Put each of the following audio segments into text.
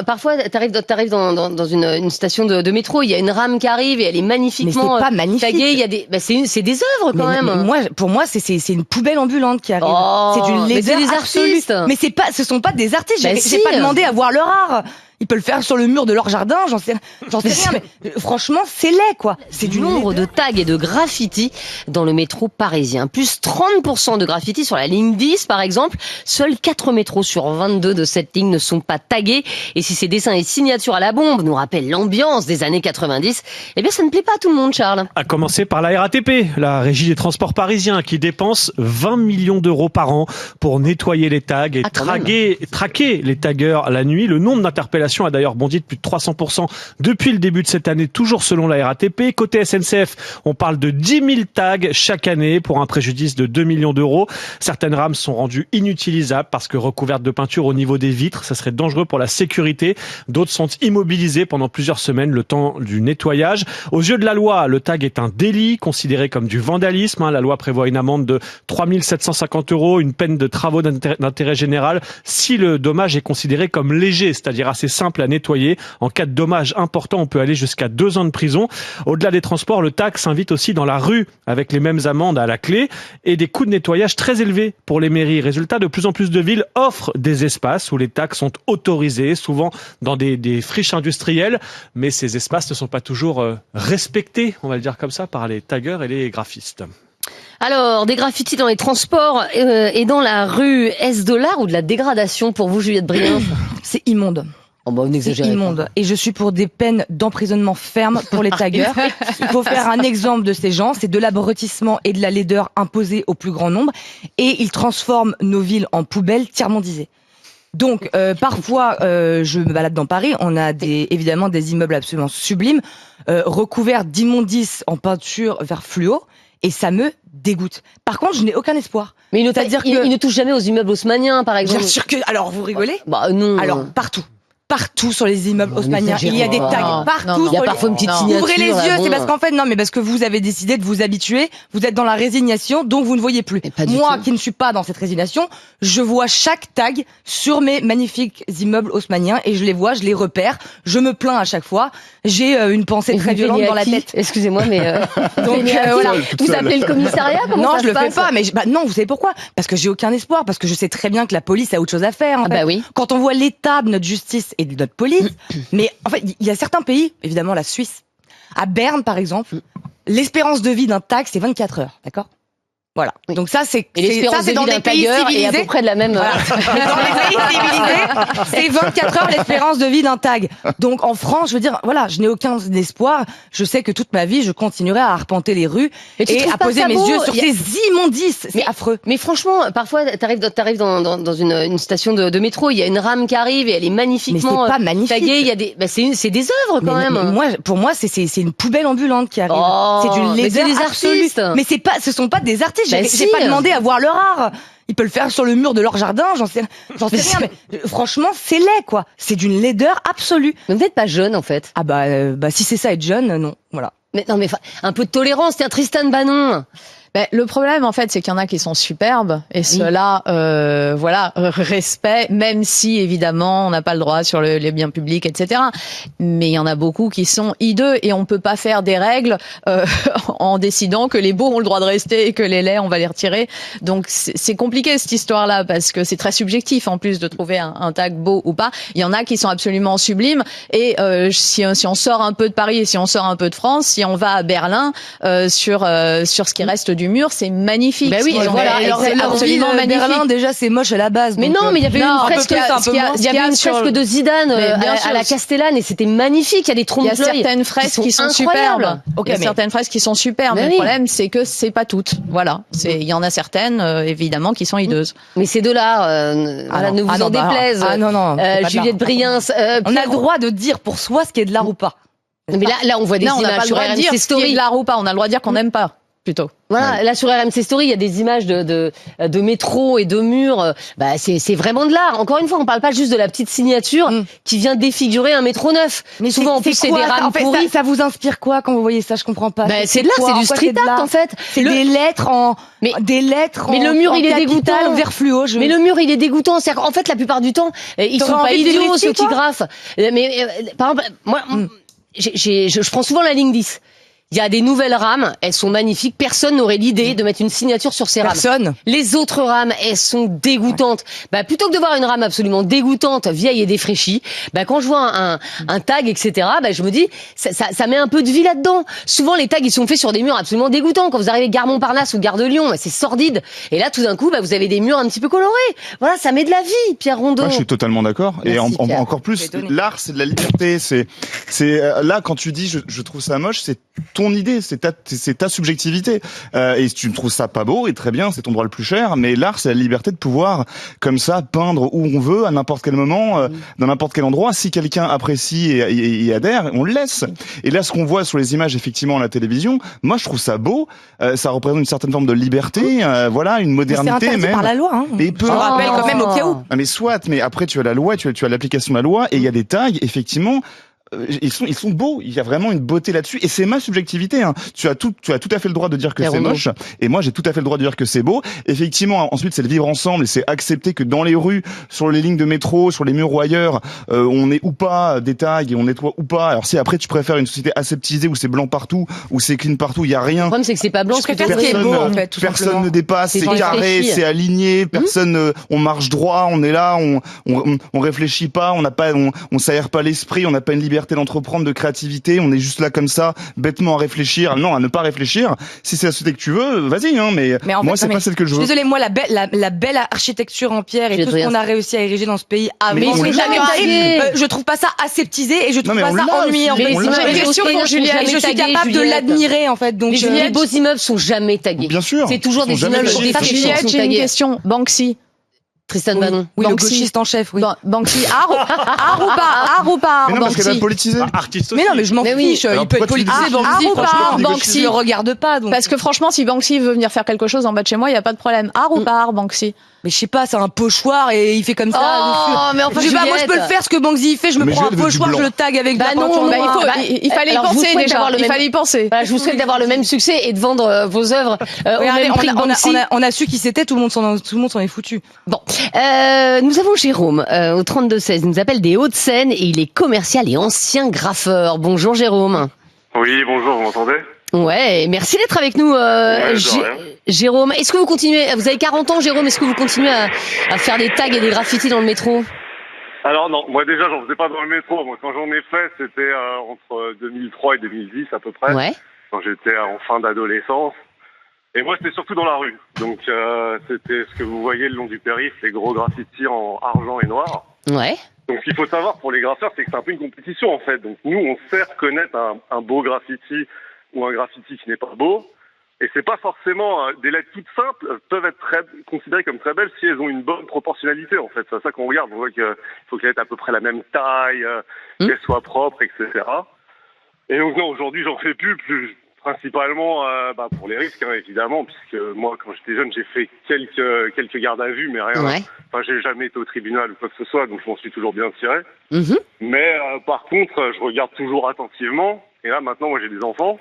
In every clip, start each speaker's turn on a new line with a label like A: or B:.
A: parfois, t'arrives dans une station de métro, il y a une rame qui arrive et elle est magnifiquement
B: mais c'est pas magnifique.
A: taguée. Il y a c'est des œuvres quand même.
B: Mais pour moi, c'est une poubelle ambulante qui arrive.
A: Oh,
B: c'est d'une laideur
A: mais c'est des
B: absolue.
A: artistes.
B: Mais ce sont pas des artistes.
A: Bah
B: J'ai pas demandé à voir leur art. Ils peuvent le faire sur le mur de leur jardin, j'en sais rien. Mais franchement, c'est laid, quoi.
A: C'est du nombre de tags et de graffitis dans le métro parisien. Plus 30% de graffitis sur la ligne 10, par exemple. Seuls 4 métros sur 22 de cette ligne ne sont pas tagués. Et si ces dessins et signatures à la bombe nous rappellent l'ambiance des années 90, eh bien, ça ne plaît pas à tout le monde, Charles.
C: À commencer par la RATP, la Régie des Transports Parisiens, qui dépense 20 millions d'euros par an pour nettoyer les tags et traquer les taggeurs la nuit. Le nombre d'interpellations a d'ailleurs bondi de plus de 300% depuis le début de cette année, toujours selon la RATP. Côté SNCF, on parle de 10 000 tags chaque année pour un préjudice de 2 millions d'euros. Certaines rames sont rendues inutilisables parce que recouvertes de peinture au niveau des vitres, ça serait dangereux pour la sécurité. D'autres sont immobilisées pendant plusieurs semaines, le temps du nettoyage. Aux yeux de la loi, le tag est un délit considéré comme du vandalisme. La loi prévoit une amende de 3 750 €, une peine de travaux d'intérêt général si le dommage est considéré comme léger, c'est-à-dire assez simple à nettoyer. En cas de dommage important, on peut aller jusqu'à 2 ans de prison. Au-delà des transports, le tag s'invite aussi dans la rue avec les mêmes amendes à la clé et des coûts de nettoyage très élevés pour les mairies. Résultat, de plus en plus de villes offrent des espaces où les tags sont autorisés, souvent dans des friches industrielles, mais ces espaces ne sont pas toujours respectés, on va le dire comme ça, par les taggeurs et les graphistes.
A: Alors, des graffitis dans les transports et dans la rue, est-ce de l'art ou de la dégradation pour vous, Juliette Briens?
B: C'est immonde.
A: Oh bah,
B: c'est immonde. Et je suis pour des peines d'emprisonnement ferme pour les taggeurs. Il faut faire un exemple de ces gens. C'est de l'abrutissement et de la laideur imposée au plus grand nombre. Et ils transforment nos villes en poubelles tiers-mondisées. Donc, parfois, je me balade dans Paris, on a évidemment des immeubles absolument sublimes, recouverts d'immondices en peinture vert fluo. Et ça me dégoûte. Par contre, je n'ai aucun espoir.
A: Mais il ne touche jamais aux immeubles haussmanniens, par exemple.
B: Bien sûr que... Alors, vous rigolez?
A: Bah non.
B: Alors, partout sur les immeubles haussmanniens, il y a des tags partout.
A: Il y a parfois une petite signature.
B: Ouvrez les yeux, c'est parce qu'en fait, parce que vous avez décidé de vous habituer, vous êtes dans la résignation, donc vous ne voyez plus. Moi, qui ne suis pas dans cette résignation, je vois chaque tag sur mes magnifiques immeubles haussmanniens et je les vois, je les repère, je me plains à chaque fois, j'ai une pensée très violente dans la tête.
A: Excusez-moi, mais
B: donc voilà.
A: Vous appelez le commissariat?
B: Non, je le fais pas, mais non, vous savez pourquoi? Parce que j'ai aucun espoir, parce que je sais très bien que la police a autre chose à faire. En fait.
A: Bah oui.
B: Quand on voit l'état de notre justice et de notre police, mais en fait, il y a certains pays, évidemment la Suisse, à Berne par exemple, l'espérance de vie d'un tag c'est 24 heures, d'accord? Voilà. Donc ça c'est
A: dans les pays civilisés, et à peu près de la même.
B: Voilà. Dans les pays civilisés, c'est 24 heures l'espérance de vie d'un tag. Donc en France, je veux dire, voilà, je n'ai aucun espoir. Je sais que toute ma vie, je continuerai à arpenter les rues et à poser mes yeux sur ces immondices. C'est affreux.
A: Mais franchement, parfois, t'arrives dans une station de métro, il y a une rame qui arrive et elle est magnifiquement taguée. Il y a c'est des œuvres quand même.
B: Pour moi, c'est une poubelle ambulante qui arrive.
A: Oh,
B: c'est d'une laideur
A: des
B: absolue.
A: artistes.
B: Mais ce sont pas des artistes.
A: J'ai
B: pas demandé à voir leur art. Ils peuvent le faire sur le mur de leur jardin, j'en sais rien. Mais franchement, c'est laid, quoi. C'est d'une laideur absolue.
A: Mais vous n'êtes pas jeune, en fait.
B: Ah bah si c'est ça être jeune, non. Voilà.
A: Mais non, mais un peu de tolérance. Tiens, Tristan Banon.
D: Ben, le problème, en fait, c'est qu'il y en a qui sont superbes et ceux-là, respect, même si évidemment on n'a pas le droit sur les biens publics, etc. Mais il y en a beaucoup qui sont hideux et on peut pas faire des règles en décidant que les beaux ont le droit de rester et que les laids on va les retirer. Donc c'est compliqué cette histoire-là parce que c'est très subjectif en plus de trouver un tag beau ou pas. Il y en a qui sont absolument sublimes et si on sort un peu de Paris et si on sort un peu de France, si on va à Berlin sur ce qui reste du mur, c'est magnifique.
A: Ben oui, voilà.
B: C'est absolument magnifique. Berlin, déjà, c'est moche à la base.
A: Mais non, mais il y avait une fresque, il y avait une fresque de Zidane à la Castellane et c'était magnifique. Il y a des trompe-l'œil.
D: Il y a certaines fresques qui sont superbes. Il y a certaines fresques qui sont superbes. Mais le problème, c'est que c'est pas toutes. Voilà. Il y en a certaines, évidemment, qui sont hideuses.
A: Mais c'est de l'art. Ne vous en déplaise.
B: Ah non.
A: Juliette Briens.
B: On a le droit de dire pour soi ce qui est de l'art ou pas.
A: Mais là, on voit des images sur RMC Story.
D: Ce qui est de l'art ou pas. On a le droit de dire qu'on n'aime pas. plutôt.
A: Voilà, là sur RMC Story, il y a des images de métro et de murs. Bah c'est vraiment de l'art. Encore une fois, on parle pas juste de la petite signature qui vient défigurer un métro neuf. Mais souvent en plus c'est des rames pourries.
B: Ça vous inspire quoi quand vous voyez ça? Je comprends pas.
A: Bah, c'est de l'art, c'est du street art en fait.
B: C'est des lettres
A: mais le mur il est dégoûtant.
B: Vert fluo.
A: Mais le mur il est dégoûtant. C'est en fait la plupart du temps ils sont pas idiots ceux qui graffent. Mais par exemple moi je prends souvent la ligne 10. Il y a des nouvelles rames, elles sont magnifiques. Personne n'aurait l'idée de mettre une signature sur ces rames.
B: Personne.
A: Les autres rames, elles sont dégoûtantes. Bah, plutôt que de voir une rame absolument dégoûtante, vieille et défraîchie, bah, quand je vois un tag, etc., bah, je me dis, ça met un peu de vie là-dedans. Souvent, les tags, ils sont faits sur des murs absolument dégoûtants. Quand vous arrivez Gare Montparnasse ou Gare de Lyon, bah, c'est sordide. Et là, tout d'un coup, bah, vous avez des murs un petit peu colorés. Voilà, ça met de la vie, Pierre Rondeau.
E: Moi, je suis totalement d'accord.
A: Merci,
E: Et encore plus, l'art, c'est de la liberté. C'est là, quand tu dis, je trouve ça moche, c'est ton idée, c'est ta subjectivité. Et si tu me trouves ça pas beau, et très bien, c'est ton droit le plus cher, mais l'art, c'est la liberté de pouvoir, comme ça, peindre où on veut, à n'importe quel moment, dans n'importe quel endroit. Si quelqu'un apprécie et adhère, on le laisse. Et là, ce qu'on voit sur les images, effectivement, à la télévision, moi, je trouve ça beau. Ça représente une certaine forme de liberté, voilà, une modernité,
B: mais c'est interdit
E: même.
B: par la loi, hein.
E: Et
B: Je rappelle quand même au cas où.
E: Ah, mais soit, mais après, tu as la loi, tu as l'application de la loi, et il y a des tags, effectivement, ils sont beaux. Il y a vraiment une beauté là-dessus, et c'est ma subjectivité. Hein. Tu as tout à fait le droit de dire que c'est moche, et moi j'ai tout à fait le droit de dire que c'est beau. Effectivement, ensuite c'est le vivre ensemble, et c'est accepter que dans les rues, sur les lignes de métro, sur les murs ou ailleurs, on est ou pas des tags et on nettoie ou pas. Alors si après tu préfères une société aseptisée où c'est blanc partout, où c'est clean partout, il y a rien.
A: Le problème c'est que c'est pas blanc.
B: Je préfère ce qui est beau en fait.
E: Personne ne dépasse, c'est carré, c'est aligné. Personne, on marche droit, on est là, on réfléchit pas, on s'aère pas l'esprit, on n'a pas une liberté d'entreprendre, de créativité, on est juste là comme ça, bêtement à réfléchir, non, à ne pas réfléchir. Si c'est la société que tu veux, vas-y, hein, mais moi c'est pas celle que je veux.
B: Désolé, moi la belle architecture en pierre et tout ce qu'on a réussi à ériger dans ce pays,
A: mais ils sont jamais tagués.
B: Je trouve pas ça aseptisé et je trouve pas ça ennuyeux. Je suis capable de l'admirer en fait. Donc
A: les beaux immeubles sont jamais tagués.
E: Bien sûr.
A: C'est toujours des immeubles défraîchis.
D: Juliette, j'ai une question. Banksy.
A: Tristan Banon.
B: Oui, le gauchiste en chef, oui.
D: Banksy, art ou pas
E: mais non, parce qu'elle va politiser.
C: Artiste aussi.
B: Mais non, mais je m'en fiche. Il peut être politisé, Banksy. Je le regarde pas, donc.
D: Parce que franchement, si Banksy veut venir faire quelque chose en bas de chez moi, il y a pas de problème. Art ou pas art, Banksy?
B: Mais je sais pas, c'est un pochoir et il fait comme ça.
A: Oh, mais enfin,
B: je sais pas, moi je peux le faire ce que Banksy fait, je me prends un pochoir, je le tag avec de la peinture noire.
D: Il fallait y penser déjà. Il fallait y penser.
A: Voilà, je vous souhaite d'avoir le même succès et de vendre vos œuvres au même prix que Banksy.
B: On a su qui c'était, tout le monde s'en est foutu.
A: Bon, nous avons Jérôme au 32-16, il nous appelle des Hauts-de-Seine et il est commercial et ancien graffeur. Bonjour Jérôme.
F: Oui, bonjour, vous m'entendez?
A: Ouais, merci d'être avec nous, Jérôme. Est-ce que vous continuez, vous avez 40 ans, Jérôme, est-ce que vous continuez à faire des tags et des graffitis dans le métro?
F: Alors non, moi déjà, j'en faisais pas dans le métro. Moi, quand j'en ai fait, c'était entre 2003 et 2010 à peu près.
A: Ouais.
F: Quand j'étais en fin d'adolescence. Et moi, c'était surtout dans la rue. Donc, c'était ce que vous voyez le long du périph', les gros graffitis en argent et noir.
A: Ouais.
F: Donc, ce qu'il faut savoir pour les graffeurs, c'est que c'est un peu une compétition, en fait. Donc, nous, on sait reconnaître un beau graffiti ou un graffiti qui n'est pas beau. Et c'est pas forcément des lettres toutes simples peuvent être considérées comme très belles si elles ont une bonne proportionnalité, en fait. C'est ça qu'on regarde. On voit qu'il faut qu'elles aient à peu près la même taille, qu'elles soient propres, etc. Et donc, non, aujourd'hui, j'en fais plus principalement pour les risques, hein, évidemment, puisque moi, quand j'étais jeune, j'ai fait quelques gardes à vue, mais rien.
A: Ouais.
F: Enfin, j'ai jamais été au tribunal ou quoi que ce soit, donc je m'en suis toujours bien tiré.
A: Mm-hmm.
F: Mais par contre, je regarde toujours attentivement. Et là, maintenant, moi, j'ai des enfants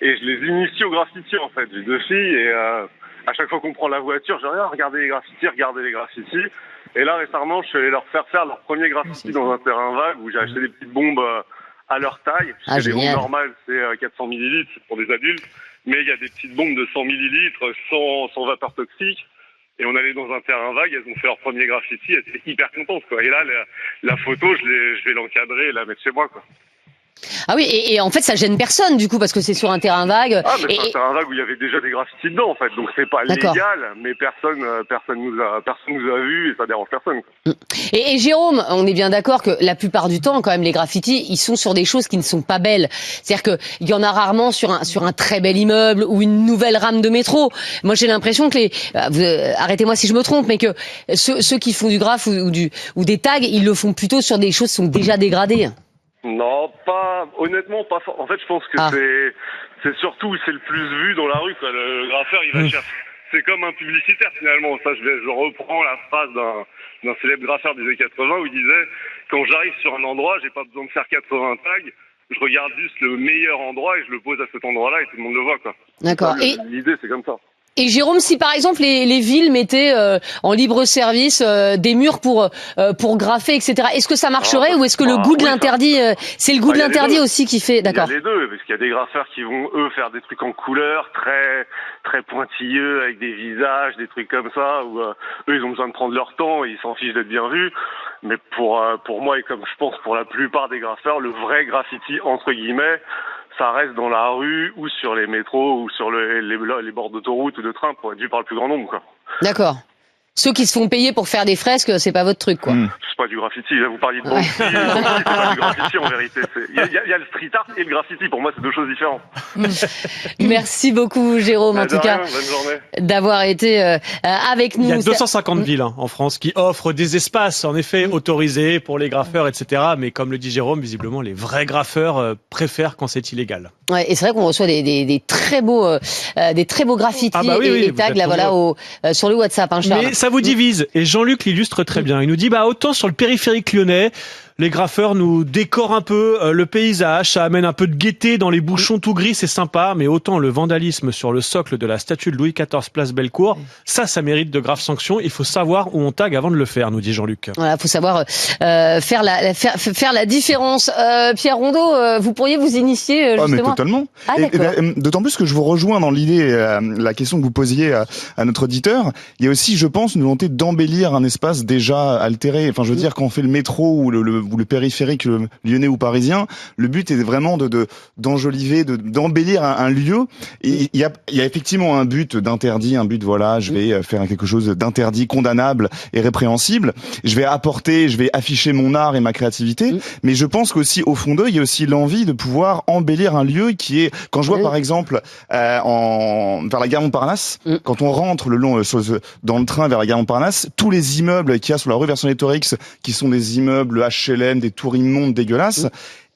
F: et je les initie au graffiti, en fait. J'ai 2 filles et à chaque fois qu'on prend la voiture, je dis regardez les graffitis. Et là, récemment, je suis allé leur faire leur premier graffiti dans un terrain vague où j'ai acheté des petites bombes à leur taille. Parce que les bombes normales, c'est 400 millilitres pour des adultes. Mais il y a des petites bombes de 100 millilitres sans vapeur toxique. Et on allait dans un terrain vague, elles ont fait leur premier graffiti, elles étaient hyper contentes, quoi. Et là, la photo, je vais l'encadrer et la mettre chez moi, quoi.
A: Ah oui, et en fait, ça gêne personne, du coup, parce que c'est sur un terrain vague.
F: Ah, mais c'est un terrain vague où il y avait déjà des graffitis dedans, en fait. Donc, c'est pas légal, mais personne nous a vus et ça dérange personne, quoi.
A: Et Jérôme, on est bien d'accord que la plupart du temps, quand même, les graffitis, ils sont sur des choses qui ne sont pas belles. C'est-à-dire qu'il y en a rarement sur un très bel immeuble ou une nouvelle rame de métro. Moi, j'ai l'impression que arrêtez-moi si je me trompe, mais que ceux qui font du graphe ou des tags, ils le font plutôt sur des choses qui sont déjà dégradées.
F: Non, pas honnêtement, pas. En fait, je pense que c'est surtout c'est le plus vu dans la rue, quoi. Le graffeur, il va chercher. C'est comme un publicitaire finalement. Ça, je reprends la phrase d'un célèbre graffeur des années 80 où il disait quand j'arrive sur un endroit, j'ai pas besoin de faire 80 tags. Je regarde juste le meilleur endroit et je le pose à cet endroit-là et tout le monde le voit, quoi.
A: D'accord.
F: L'idée, c'est comme ça.
A: Et Jérôme, si par exemple les villes mettaient en libre service des murs pour graffer, etc. Est-ce que ça marcherait ou est-ce que le goût de l'interdit, c'est le goût de l'interdit aussi qui fait, d'accord?
F: Il y a les deux, parce qu'il y a des graffeurs qui vont eux faire des trucs en couleur très très pointilleux avec des visages, des trucs comme ça où eux ils ont besoin de prendre leur temps et ils s'en fichent d'être bien vus. Mais pour moi et comme je pense pour la plupart des graffeurs, le vrai graffiti entre guillemets, ça reste dans la rue ou sur les métros ou sur les bords d'autoroute ou de train pour être vu par le plus grand nombre, quoi.
A: D'accord. Ceux qui se font payer pour faire des fresques, c'est pas votre truc, quoi.
F: C'est pas du graffiti. Là, vous parliez de Banksy. C'est pas du graffiti, en vérité. Il y a le street art et le graffiti. Pour moi, c'est deux choses différentes.
A: Merci beaucoup, Jérôme, en tout cas, d'avoir été avec nous.
C: Il y a 250 villes en France qui offrent des espaces, en effet, autorisés pour les graffeurs, etc. Mais comme le dit Jérôme, visiblement, les vrais graffeurs préfèrent quand c'est illégal.
A: Ouais, et c'est vrai qu'on reçoit des très beaux graffitis et tags là, voilà, sur le WhatsApp, hein, Charles.
C: Mais ça vous divise. Et Jean-Luc l'illustre très bien. Il nous dit, autant sur le périphérique lyonnais, les graffeurs nous décorent un peu le paysage, ça amène un peu de gaieté dans les bouchons tout gris, c'est sympa, mais autant le vandalisme sur le socle de la statue de Louis XIV place Bellecour, ça mérite de graves sanctions. Il faut savoir où on tag avant de le faire, nous dit Jean-Luc.
A: Voilà, faut savoir faire la différence. Pierre Rondeau, vous pourriez vous initier justement.
E: Mais totalement. D'autant plus que je vous rejoins dans l'idée, la question que vous posiez à notre auditeur. Il y a aussi, je pense, une volonté d'embellir un espace déjà altéré. Enfin, je veux dire, quand on fait le métro ou le périphérique lyonnais ou parisien, le but est vraiment d'enjoliver, d'embellir un lieu. Et il y a effectivement un but d'interdit, un but, voilà, je vais faire quelque chose d'interdit, condamnable et répréhensible. Je vais afficher mon art et ma créativité. Mais je pense qu'aussi, au fond d'eux, il y a aussi l'envie de pouvoir embellir un lieu qui est, quand je vois par exemple, vers la gare Montparnasse, quand on rentre dans le train vers la gare Montparnasse, tous les immeubles qu'il y a sur la rue Vercingétorix, qui sont des immeubles HLM, des tours immondes dégueulasses,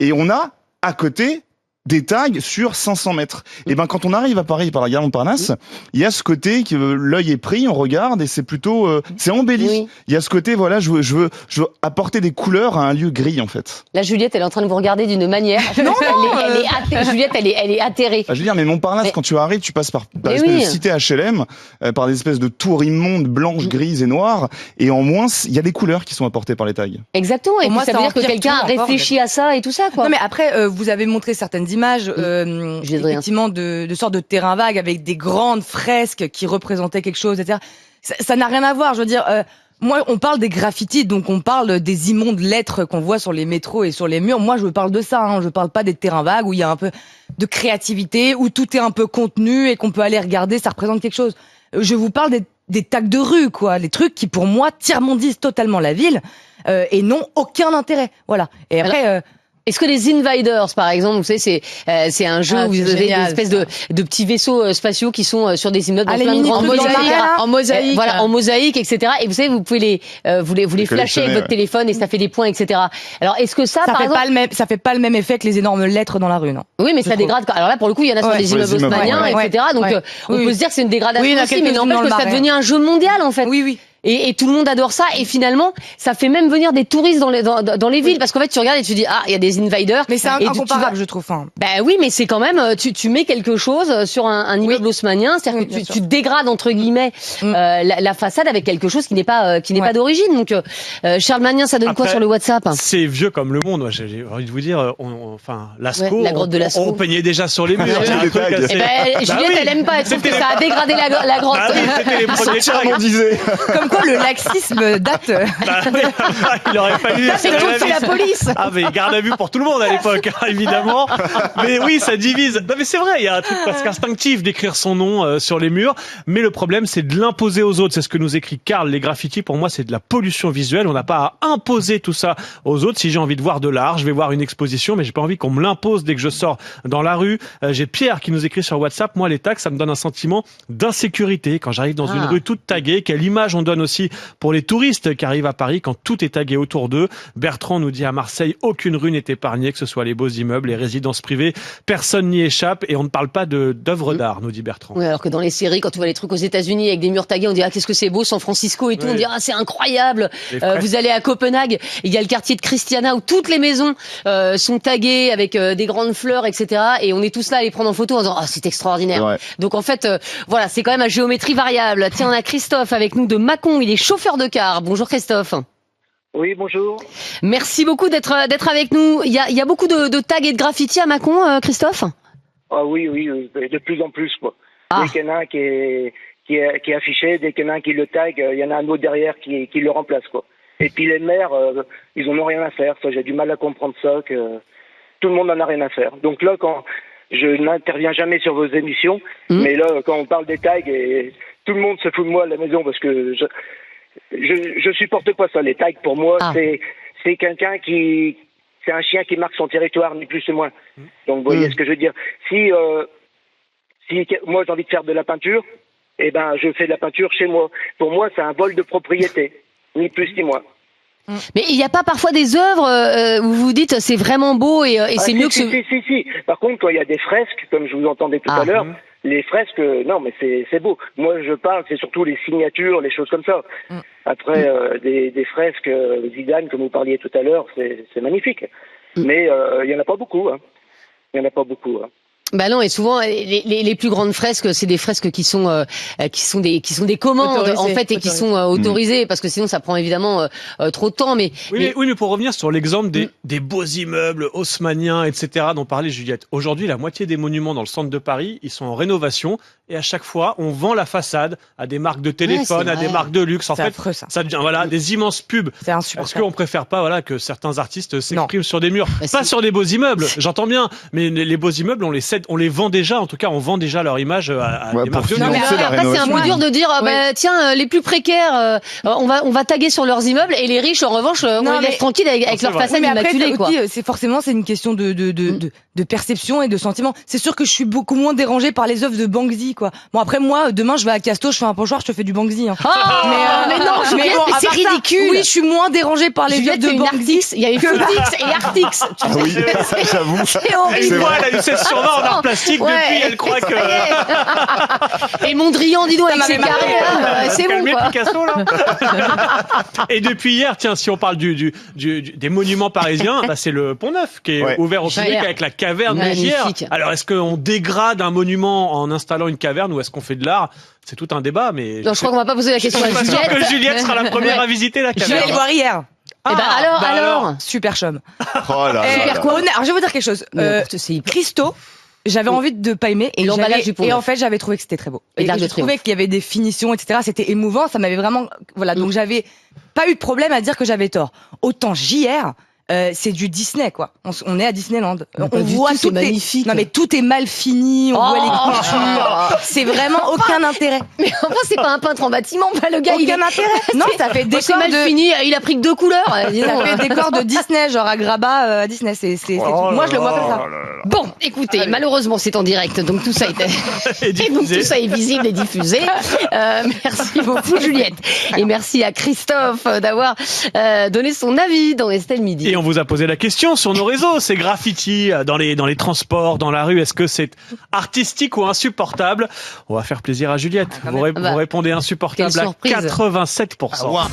E: et on a à côté des tags sur 500 mètres. Et quand on arrive à Paris par la gare Montparnasse, il y a ce côté que l'œil est pris, on regarde et c'est plutôt, c'est embelli. Il y a ce côté, voilà, je veux apporter des couleurs à un lieu gris, en fait.
A: Là, Juliette, elle est en train de vous regarder d'une manière. Juliette, elle est atterrée.
E: Je veux dire, mais Montparnasse, quand tu arrives, tu passes par des espèces de cités HLM, par des espèces de tours immondes, blanches, grises et noires, et en moins, il y a des couleurs qui sont apportées par les tags.
A: Exactement. Et puis, ça veut dire que quelqu'un a réfléchi à ça et tout ça, quoi.
B: Non, mais après, vous avez montré certaines images, effectivement, de sortes de terrains vagues avec des grandes fresques qui représentaient quelque chose, etc. Ça n'a rien à voir. Je veux dire, moi, on parle des graffitis, donc on parle des immondes lettres qu'on voit sur les métros et sur les murs. Moi, je parle de ça. Hein. Je parle pas des terrains vagues où il y a un peu de créativité, où tout est un peu contenu et qu'on peut aller regarder, ça représente quelque chose. Je vous parle des tags de rue, quoi, les trucs qui, pour moi, tiers-mondisent totalement la ville et n'ont aucun intérêt. Voilà. Et après.
A: Est-ce que les Invaders, par exemple, vous savez, c'est un jeu où vous avez des espèces de petits vaisseaux spatiaux qui sont sur des immeubles
D: en mosaïque,
A: voilà, en mosaïque, etc. Et vous savez, vous pouvez les flasher avec votre téléphone et ça fait des points, etc. Alors, est-ce que ça par exemple,
B: ça fait pas le même effet que les énormes lettres dans la rue, non?
A: Oui, mais ça dégrade. Alors là, pour le coup, il y en a sur des immeubles haussmanniens, etc. Donc, on peut se dire que c'est une dégradation aussi, mais n'empêche que ça devient un jeu mondial, en fait.
B: Oui.
A: Et tout le monde adore ça. Et finalement, ça fait même venir des touristes dans les villes. Parce qu'en fait, tu regardes et tu dis, il y a des invaders.
B: Mais c'est incomparable, je trouve.
A: Ben oui, mais c'est quand même, tu mets quelque chose sur un immeuble haussmanien. C'est-à-dire que tu dégrades, entre guillemets, la façade avec quelque chose qui n'est pas d'origine. Donc, Charles Magnin, ça donne quoi sur le WhatsApp?
C: C'est vieux comme le monde. J'ai envie de vous dire, Lascaux.
A: La grotte de Lascaux.
C: On peignait déjà sur les murs.
A: Juliette, elle aime pas. Elle trouve que ça a dégradé la grotte.
C: C'était les premiers tags.
B: Comme quoi, le laxisme date.
C: Il aurait fallu.
A: Ça, c'est la police.
C: Mais garde à vue pour tout le monde à l'époque, évidemment. Mais oui, ça divise. Non, mais c'est vrai, il y a un truc presque instinctif d'écrire son nom sur les murs. Mais le problème, c'est de l'imposer aux autres. C'est ce que nous écrit Karl. Les graffitis, pour moi, c'est de la pollution visuelle. On n'a pas à imposer tout ça aux autres. Si j'ai envie de voir de l'art, je vais voir une exposition, mais j'ai pas envie qu'on me l'impose dès que je sors dans la rue. J'ai Pierre qui nous écrit sur WhatsApp. Moi, les tags, ça me donne un sentiment d'insécurité. Quand j'arrive dans une rue toute taguée, quelle image on donne aux aussi pour les touristes qui arrivent à Paris quand tout est tagué autour d'eux. Bertrand nous dit à Marseille, aucune rue n'est épargnée, que ce soit les beaux immeubles, les résidences privées, personne n'y échappe et on ne parle pas d'œuvres d'art, nous dit Bertrand.
A: Oui, alors que dans les séries, quand tu vois les trucs aux États-Unis avec des murs tagués, on dit ah qu'est-ce que c'est beau, San Francisco et tout, on dit ah c'est incroyable. Vous allez à Copenhague, il y a le quartier de Christiania où toutes les maisons sont taguées avec des grandes fleurs, etc. Et on est tous là à les prendre en photo en disant ah c'est extraordinaire.
E: Ouais.
A: Donc en fait, voilà, c'est quand même à géométrie variable. Tiens, on a Christophe avec nous de Mâcon, il est chauffeur de car. Bonjour Christophe.
G: Oui, bonjour.
A: Merci beaucoup d'être avec nous. Il y a beaucoup de tags et de graffitis à Mâcon, Christophe?
G: Ah oui, de plus en plus, quoi.
A: Ah.
G: Dès qu'il y en a un qui est affiché, dès qu'il y en a un qui le tag, il y en a un autre derrière qui le remplace, quoi. Et puis les maires, ils en ont rien à faire. Ça, j'ai du mal à comprendre ça, que tout le monde en a rien à faire. Donc là, quand je n'interviens jamais sur vos émissions, mais là, quand on parle des tags, et tout le monde se fout de moi à la maison parce que je supporte pas ça. Les tags, pour moi, c'est quelqu'un qui, c'est un chien qui marque son territoire, ni plus ni moins. Donc, vous voyez ce que je veux dire. Si moi j'ai envie de faire de la peinture, eh ben, je fais de la peinture chez moi. Pour moi, c'est un vol de propriété, ni plus ni moins.
A: Mais il n'y a pas parfois des œuvres où vous dites c'est vraiment beau et c'est mieux que ce...
G: Si. Par contre, quand il y a des fresques, comme je vous entendais tout à l'heure, les fresques, non, mais c'est beau. Moi, je parle, c'est surtout les signatures, les choses comme ça. Après, des fresques Zidane, comme vous parliez tout à l'heure, c'est magnifique. Mais il y en a pas beaucoup. Il y en a pas beaucoup.
A: Bah non, et souvent les plus grandes fresques, c'est des fresques qui sont des commandes autorisées, en fait, et qui sont autorisées, parce que sinon ça prend évidemment trop de temps. Mais
C: pour revenir sur l'exemple des beaux immeubles haussmanniens, etc. dont parlait Juliette. Aujourd'hui, la moitié des monuments dans le centre de Paris, ils sont en rénovation, et à chaque fois, on vend la façade à des marques de téléphone, à des marques de luxe. En fait,
B: affreux, ça
C: devient des immenses pubs.
B: C'est insupportable.
C: Parce qu'on préfère pas que certains artistes s'expriment sur des murs, pas sur des beaux immeubles. J'entends bien, mais les beaux immeubles, on les vend déjà. En tout cas, on vend déjà leur image à des marques de luxe.
A: Après, c'est un peu dur de dire tiens, les plus précaires, on va taguer sur leurs immeubles, et les riches, en revanche, on les laisse tranquilles avec leur façade immaculée.
B: C'est une question de perception et de sentiment. C'est sûr que je suis beaucoup moins dérangée par les œuvres de Banksy, quoi. Bon, après, moi, demain, je vais à Casto, je fais un pochoir, je te fais du Banksy.
A: Mais non, c'est ridicule.
B: Oui, je suis moins dérangée par les œuvres de Banksy.
A: Il y avait Footix et Artix.
E: Ah oui, j'avoue.
A: C'est horrible.
C: Elle a eu cette surnom en art plastique depuis, elle croit que...
A: Et Mondrian, dis donc, avec ses carrés, c'est bon, quoi.
C: Picasso, là. Et depuis hier, tiens, si on parle des monuments parisiens, c'est le Pont-Neuf qui est ouvert au public avec la caverne Mézières. Alors, est-ce qu'on dégrade un monument en installant une caverne ou est-ce qu'on fait de l'art? C'est tout un débat, mais...
A: Non, je crois qu'on va pas poser la question à Juliette.
C: Je suis pas sûr que Juliette sera la première à visiter la caverne.
B: Je vais le voir hier.
A: Alors.
B: Super chum.
E: Oh là
B: Super quoi. Alors, je vais vous dire quelque chose. Christo, j'avais envie de pas aimer et en fait j'avais trouvé que c'était très beau. Et je trouvais qu'il y avait des finitions, etc. C'était émouvant, ça m'avait vraiment, donc j'avais pas eu de problème à dire que j'avais tort. Autant JR, c'est du Disney, quoi. On est à Disneyland. On voit tout est magnifique. Non mais tout est mal fini, on voit les coutures. C'est vraiment aucun intérêt.
A: Mais enfin, c'est pas un peintre en bâtiment, le gars.
B: Aucun intérêt. Non, ça fait décor
A: c'est mal fini. Il a pris que 2 couleurs.
B: Ça fait décor de Disney, genre à Grabat à Disney. Moi, je le vois comme ça.
A: Bon, écoutez, malheureusement, c'est en direct, donc tout ça est donc tout ça est visible et diffusé. Merci beaucoup, Juliette, et merci à Christophe d'avoir donné son avis dans Estelle Midi.
C: Et on vous a posé la question sur nos réseaux, ces graffitis dans les transports, dans la rue, est-ce que c'est artistique ou insupportable? On va faire plaisir à Juliette. Vous répondez insupportable à 87%.